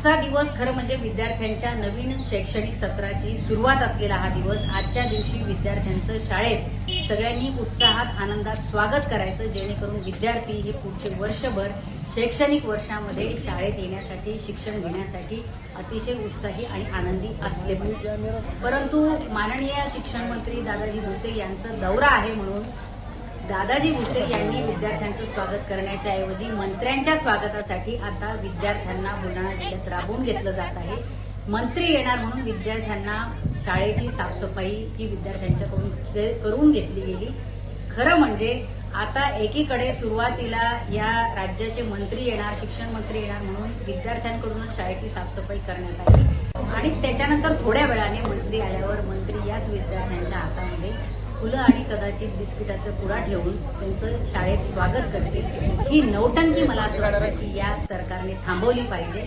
आजचा दिवस खरं म्हणजे विद्यार्थ्यांच्या नवीन शैक्षणिक सत्राची सुरुवात असलेला हा दिवस. आजच्या दिवशी विद्यार्थ्यांचं शाळेत सगळ्यांनी उत्साहात आनंदात स्वागत करायचं, जेणेकरून विद्यार्थी हे पुढचे वर्षभर शैक्षणिक वर्षामध्ये शाळेत येण्यासाठी शिक्षण घेण्यासाठी अतिशय उत्साही आणि आनंदी असले पाहिजे. परंतु माननीय शिक्षण मंत्री दादाजी भुसे यांचा दौरा आहे म्हणून दादाजी भुसे यांनी विद्यार्थ्यांचं स्वागत करण्याच्या ऐवजी मंत्र्यांच्या स्वागतासाठी आता विद्यार्थ्यांना बुलढाणा जिल्ह्यात राबवून घेतलं जात आहे. मंत्री येणार म्हणून विद्यार्थ्यांना शाळेची साफसफाई ही विद्यार्थ्यांच्याकडून करून घेतली गेली. खरं म्हणजे आता एकीकडे सुरुवातीला या राज्याचे मंत्री येणार, शिक्षण मंत्री येणार म्हणून विद्यार्थ्यांकडूनच शाळेची साफसफाई करण्यात आली आणि त्याच्यानंतर थोड्या वेळाने मंत्री आल्यावर मंत्री याच विद्यार्थ्यांच्या हातामध्ये फुलं आणि कदाचित बिस्किटाचा पुडा ठेवून त्यांचं शाळेत स्वागत करतील. ही नौटंकी मला असं वाटतं की या सरकारने थांबवली पाहिजे.